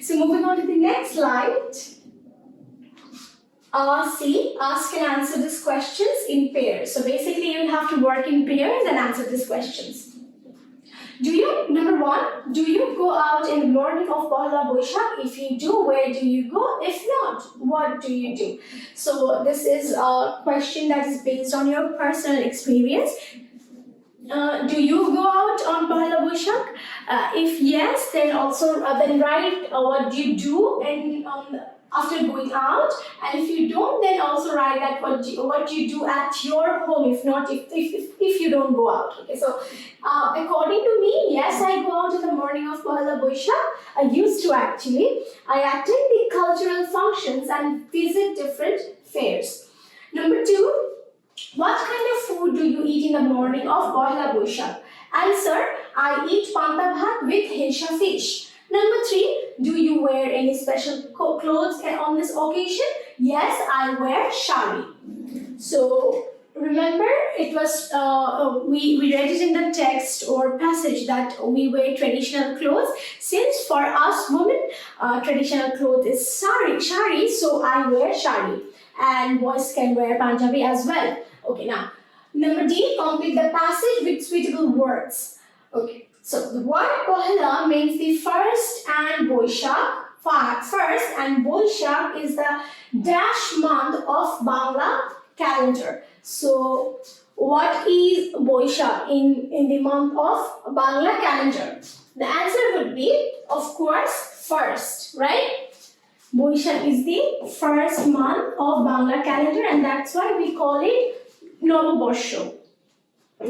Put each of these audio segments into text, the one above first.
So moving on to the next slide. See, ask and answer these questions in pairs. So basically you have to work in pairs and answer these questions. Number one, do you go out in the morning of Pohla Boishakh? If you do, where do you go? If not, what do you do? So this is a question that is based on your personal experience. Do you go out on Pohla Boishakh? If yes, then also then write what do you do and after going out, and if you don't, then also write that what you do at your home. If not, if you don't go out. Okay, so according to me, yes, I go out in the morning of Pohla Boishakh. I used to actually. I attend the cultural functions and visit different fairs. Number two. What kind of food do you eat in the morning of Pohla Boishakh? Answer, I eat panta bhat with hilsa fish. Number three, do you wear any special clothes on this occasion? Yes, I wear shari. So remember, it was we read it in the text or passage that we wear traditional clothes. Since for us women, traditional clothes is shari, so I wear shari. And boys can wear Punjabi as well. Okay, now number D, complete the passage with suitable words. Okay, so the word Pohla means the first and Boishakh. First and Boishakh is the dash month of Bangla calendar. So what is Boishakh in the month of Bangla calendar? The answer would be, of course, first, right? Boishakh is the first month of Bangla calendar, and that's why we call it Noboborsho.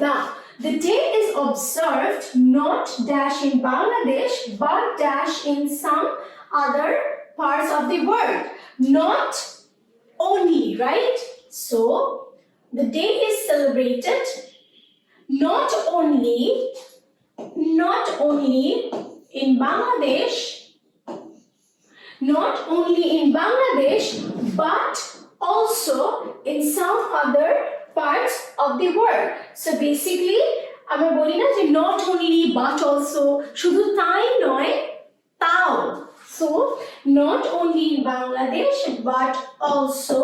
Now, the day is observed not dash in Bangladesh, but dash in some other parts of the world. Not only, right? So, the day is celebrated not only in Bangladesh, but also in some other parts of the world. So basically, আমরা বলি না যে not only but also, শুধু তাই নয়, তাও. So not only in Bangladesh but also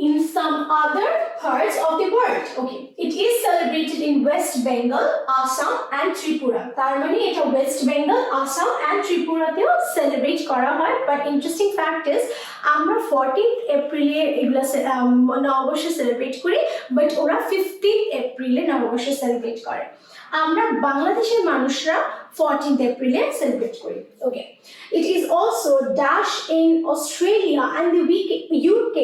in some other parts of the world. Okay, it is celebrated in West Bengal, Assam and Tripura. তার মানে এটা West Bengal, Assam and Tripura তেও celebrate করা হয়. But interesting fact is আমরা 14th April এগুলা নববর্ষ celebrate করি, but ওরা 15th April নববর্ষ celebrate করে. আমরা বাংলাদেশের মানুষরা 14th April celebrate করি. Okay, it is also dash in Australia and the UK.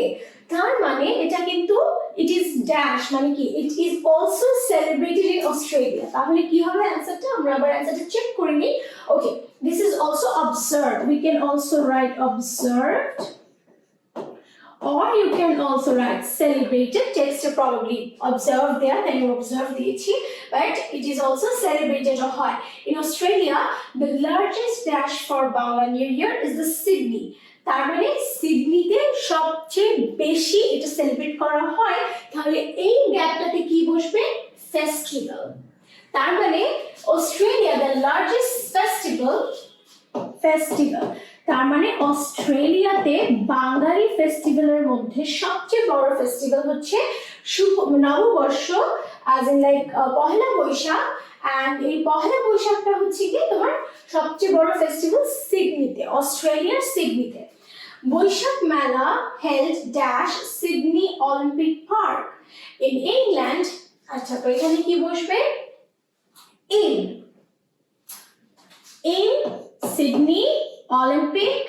তার মানে এটা কিন্তু it is dash মানে কি it is also celebrated in Australia. তাহলে কি হবে অ্যানসারটা? আমরা আবার অ্যানসারটা চেক করে নিই. Okay, this is also observed. We can also write observed, or you can also write celebrated. Text probably observed there, then you observe দিয়েছি, but it is also celebrated হয়. In Australia, the largest dash for Bangla New Year is the Sydney. তার মানে সিডনিতে সবচেয়ে বেশি এটা celebrate করা হয়. তাহলে এই গ্যাপটাতে কি বসবে? ফেস্টিভ্যাল. তার মানে অস্ট্রেলিয়া দ্য লার্জেস্ট ফেস্টিভ্যাল. তার মানে অস্ট্রেলিয়াতে বাঙালি ফেস্টিভ্যালের মধ্যে সবচেয়ে বড় ফেস্টিভ্যাল হচ্ছে নববর্ষ, as in like Pohela Boishakh. and এই পহেলা বৈশাখটা হচ্ছে কি তোমার সবচেয়ে বড় ফেস্টিভ্যাল সিডনিতে, অস্ট্রেলিয়ার সিডনিতে. বৈশাখ মেলা held dash Sydney Olympic Park in England. আচ্ছা, তো এখানে কি বসবে? in Sydney Olympic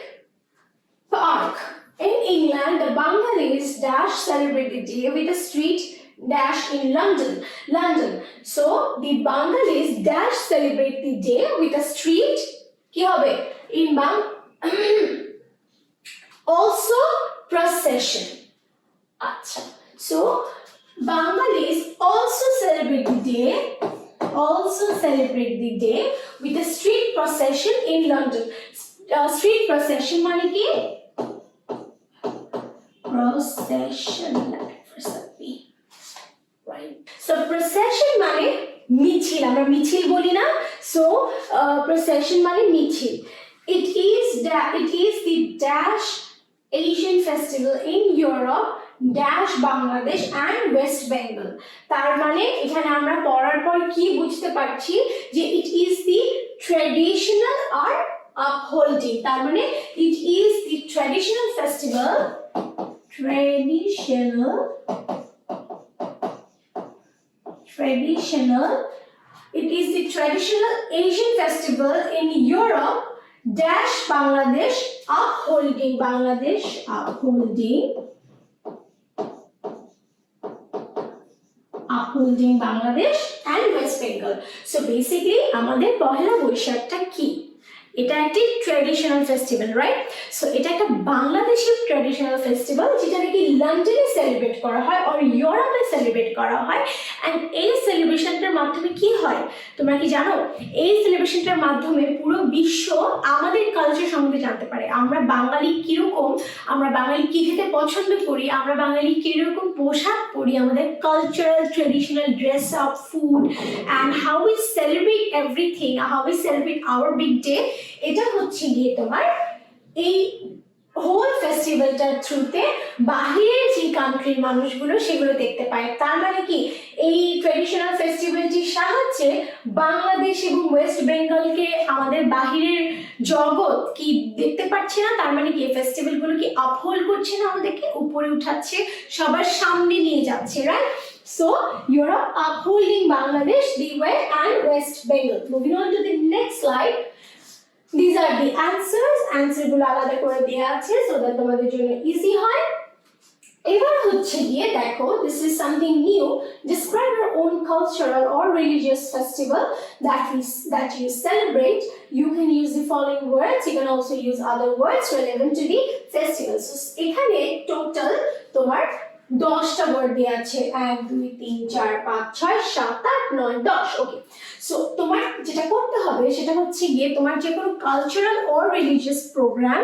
Park in England, the Bengalis dash celebrate the day with a street dash in London. So the Bengalis dash celebrate the day with a street কি হবে? in also procession. আচ্ছা, so Bengalis also celebrate the day with a street procession in London. Street procession মানে কি? Procession, right? So procession মানে মিছিল, আমরা মিছিল বলি না? So procession মানে মিছিল. It the dash Asian festival in Europe dash Bangladesh and West Bengal. তার মানে এখানে আমরা পড়ার পর কি বুঝতে পারছি যে it is the traditional or upholding, তার মানে it is the traditional festival, it is the traditional Asian festival in Europe dash Bangladesh upholding Bangladesh and West Bengal. So basically আমাদের পহেলা বৈশাখটা কি? এটা একটি ট্র্যাডিশনাল ফেস্টিভ্যাল, রাইট? সো এটা একটা বাংলাদেশের traditional festival যেটা নাকি লন্ডনে সেলিব্রেট করা হয় আর ইউরোপে সেলিব্রেট করা হয়। অ্যান্ড এই সেলিব্রেশনটার মাধ্যমে কি হয় তোমরা কি জানো? এই সেলিব্রেশনটার মাধ্যমে পুরো বিশ্ব আমাদের কালচার সম্বন্ধে জানতে পারে। আমরা বাঙালি কিরকম, আমরা বাঙালি কি খেতে পছন্দ করি, আমরা বাঙালি কিরকম পোশাক পরি, আমাদের cultural traditional dress up, food and how we celebrate everything, how we celebrate our big day. এটা হচ্ছে গিয়ে তোমার এই হোল ফেস্টিভ্যালটার থ্রুতে বাহিরের যে কান্ট্রির মানুষগুলো সেগুলো দেখতে পায়। তার মানে কি এই ট্রেডিশনাল ফেস্টিভ্যালটির সাহায্যে বাংলাদেশ এবং ওয়েস্ট বেঙ্গলকে আমাদের বাহিরের জগৎ কি দেখতে পাচ্ছে না? তার মানে কি এই ফেস্টিভ্যালগুলো কি আপহোল্ড করছে না, আমাদেরকে উপরে উঠাচ্ছে, সবার সামনে নিয়ে যাচ্ছে, right? So Europe upholding Bangladesh, the West and West Bengal. Moving on to the next slide. These are the answers. Answer গুলো আলাদা করে দেয়া আছে so that তোমাদের জন্য ইজি হয়। এবার হচ্ছে গিয়ে দেখো, this is something new. Describe your own cultural or religious festival that you celebrate. You can use the following words. You can also use other words relevant to the festival. So এখানে total তোমার 10টা word দেয়া আছে, 1 2 3 4 5 6 7 8 9 10। ওকে, so তোমার যেটা করতে হবে সেটা হচ্ছে গিয়ে তোমার যে কোনো cultural or religious programme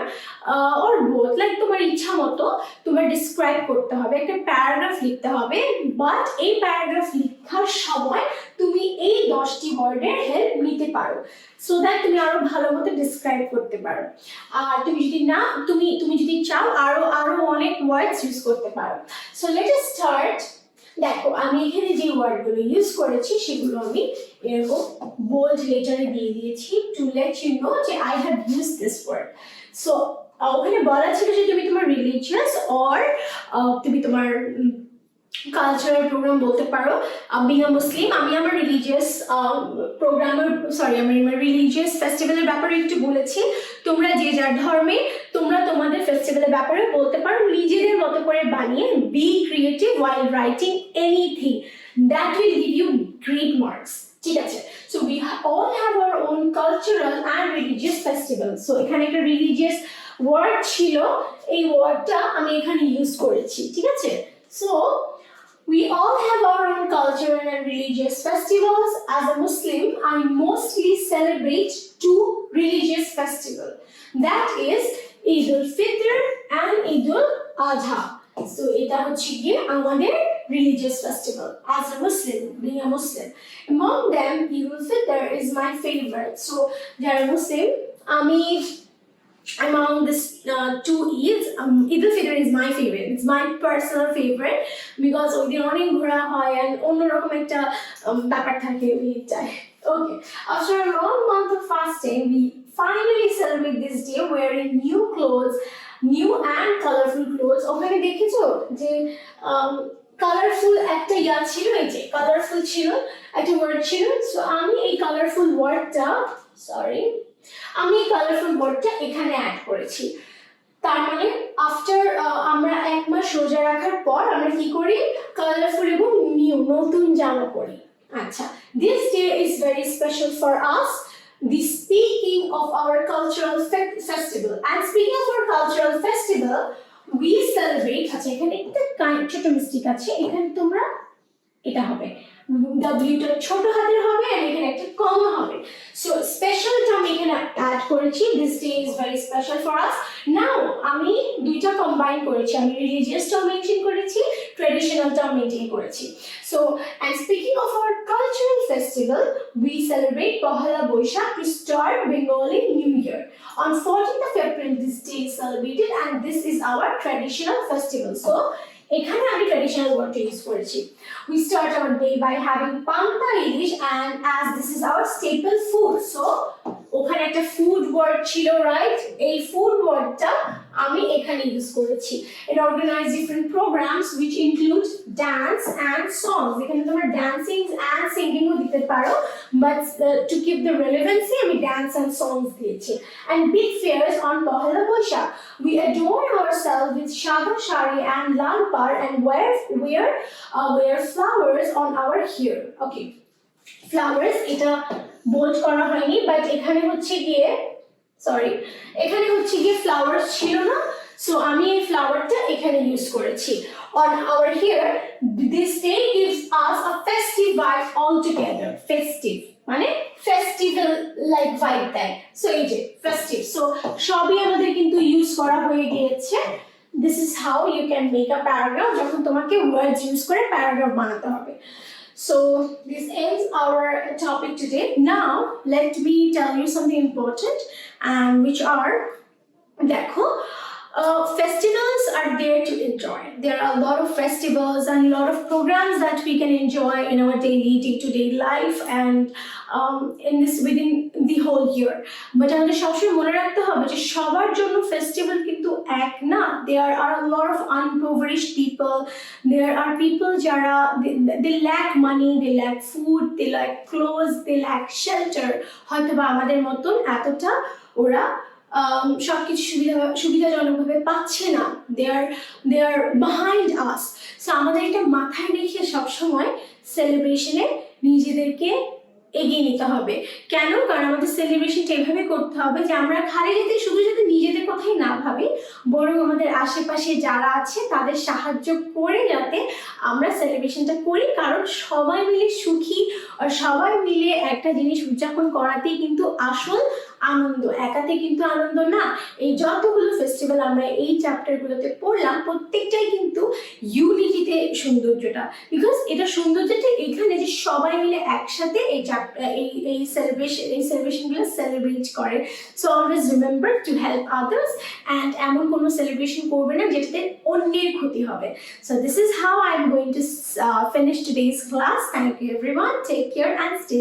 or both, like তোমার ইচ্ছা মতো তোমার ডিসক্রাইব করতে হবে, একটা প্যারাগ্রাফ লিখতে হবে। বাট এই প্যারাগ্রাফ লেখার সময় তুমি এই 10টি ওয়ার্ডের হেল্প নিতে পারো সো দ্যাট তুমি আরো ভালো মতো ডিসক্রাইব করতে পারো। আর তুমি যদি না তুমি যদি চাও আরো অনেক ওয়ার্ডস ইউজ করতে পারো। So let us start. দেখো আমি এখানে যে ওয়ার্ডগুলো ইউজ করেছি সেগুলো আমি এরকম বোল্ড লেটারে দিয়ে দিয়েছি টু লেট ইউ নো যে I have used this word. So ওখানে বলা ছিল যে তুমি তোমার রিলিজিয়াস অর তুমি তোমার কালচারাল প্রোগ্রাম বলতে পারো। বিং আ মুসলিম, আমি আমার রিলিজিয়াস আমি আমার রিলিজিয়াস ফেস্টিভ্যালের ব্যাপারে একটু বলেছি। তোমরা যে যার ধর্মে তোমরা তোমাদের ফেস্টিভ্যালের ব্যাপারে বলতে পারো নিজেদের মতো করে বানিয়ে। Be creative while writing anything that will give you great marks, ঠিক আছে? So we all have our own cultural and religious festivals. So এখানে একটা রিলিজিয়াস ওয়ার্ড ছিল, এই ওয়ার্ডটা আমি এখানে ইউজ করেছি, ঠিক আছে? So we all have our own cultural and religious festivals. As a Muslim, I mostly celebrate 2 religious festivals. That is Eid al-Fitr and Eid al-Adha. So এটা হচ্ছে গিয়ে আমাদের religious festival as a Muslim, being a Muslim. Among them, Eid al-Fitr is my favorite. So যারা মুসলিম, আমি among this 2 Eids, Eid al-Fitr is my favorite. It's my personal favorite because ওই দিন অনেক ঘোরা হয় and অন্যরকম একটা ব্যাপার থাকে ওই time. Okay, after a long month of fasting, we finally celebrate this day wearing new clothes, new and colorful clothes. ওখানে দেখেছো যে কালারফুল একটা ছিল, এই যে কালারফুল ছিল একটা ওয়ার্ড ছিল। সো আমি এই কালারফুল ওয়ার্ডটা কালারফুল ওয়ার্ডটা এখানে অ্যাড করেছি। তার মানে আফটার আমরা 1 মাস রোজা রাখার পর আমরা কি করি? কালারফুল এবং নতুন জামা পরি। আচ্ছা, this day is very special for us, the speaking of our cultural festival. And speaking of our cultural festival, we celebrate, আচ্ছা এখানে একটা ছোট মিস্টেক আছে, এখানে তোমরা এটা হবে ডব্লিউটা ছোট হাতের হবে আর এখানে একটা কমা হবে। সো স্পেশালটা আমি এখানে অ্যাড করেছি, this day is very special for us. Now আমি দুইটা কম্বাইন করেছি, আমি রিলিজিয়াসটাও মেনশন করেছি, ট্রেডিশনালটাও মেনটেন করেছি। So and speaking of our cultural festival, we celebrate Pohela Boishakh to start Bengali New Year. On 14th of April, this day is celebrated and this is our traditional festival. So, এখানে আমি traditional ওয়ার্ডটা use করেছি। We start our day by having পান্তা ইলিশ and as this is our staple food. So, ওখানে একটা food word ছিল, right? এই food ওয়ার্ডটা আমি এখানে ইউজ করেছি। It organized different programs which include dance and songs. এখানে তোমরা dancing and singing ও দিতে পারো, but to keep the relevancy আমি dance and songs দিয়েছি। And big fairs on Pohela Boishakh. We adorn ourselves with shada shari and lal par and wear flowers on our hair. Okay, flowers এটা bold করা হয়নি, but এখানে হচ্ছে গিয়ে flowers ছিল না, সো আমি এই ফ্লাওয়ারটা এখানে ইউজ করেছি। On our hair, this day gives us a festive vibe altogether. Festive মানে ফেস্টিভ্যাল লাইক ভাইব দেয়। সো এই যে ফেস্টিভ, সো সবই আমাদের কিন্তু ইউজ করা হয়ে গিয়েছে। This is how you can make a paragraph যখন তোমাকে ওয়ার্ডস ইউজ করে প্যারাগ্রাফ বানাতে হবে। So this ends our topic today. Now let me tell you something important, and which are, দেখো, festivals are there to enjoy. There are a lot of festivals and a lot of programs that we can enjoy in our day-to-day life and within the whole year. But আমাদের সবসময় মনে রাখতে হবে যে সবার জন্য festival কিন্তু এক না। There are a lot of unprivileged people. There are people যারা they lack money, they lack food, they lack clothes, they lack shelter. হয়তোবা আমাদের মতন এতটা ওরা সবকিছু সুবিধাজনকভাবে পাচ্ছে না। they are behind us. So আমাদের এটা মাথায় রেখে সবসময় সেলিব্রেশনে নিজেদেরকে এগিয়ে নিতে হবে। কেন? কারণ আমাদের সেলিব্রেশনটা এভাবে করতে হবে যে আমরা খালি শুধু যাতে নিজেদের কথাই না ভাবি, বরং আমাদের আশেপাশে যারা আছে তাদের সাহায্য করে যাতে আমরা সেলিব্রেশনটা করি। কারণ সবাই মিলে সুখী আর সবাই মিলে একটা জিনিস উদযাপন করাতেই কিন্তু আসল আনন্দ, একাতে কিন্তু আনন্দ না। এই যতগুলো ফেস্টিভ্যাল আমরা এই চ্যাপ্টারগুলোতে পড়লাম, প্রত্যেকটাই কিন্তু ইউনিটিতে সৌন্দর্যটা, বিকজ এটা সৌন্দর্যটা এখানে যে সবাই মিলে একসাথে এই সেলিব্রেশনগুলো সেলিব্রেট করে। So always remember to help others and এমন কোনো সেলিব্রেশন করবে না যেটাতে অন্যের ক্ষতি হবে। So this is how I am going to finish today's class. Thank you everyone, take care and stay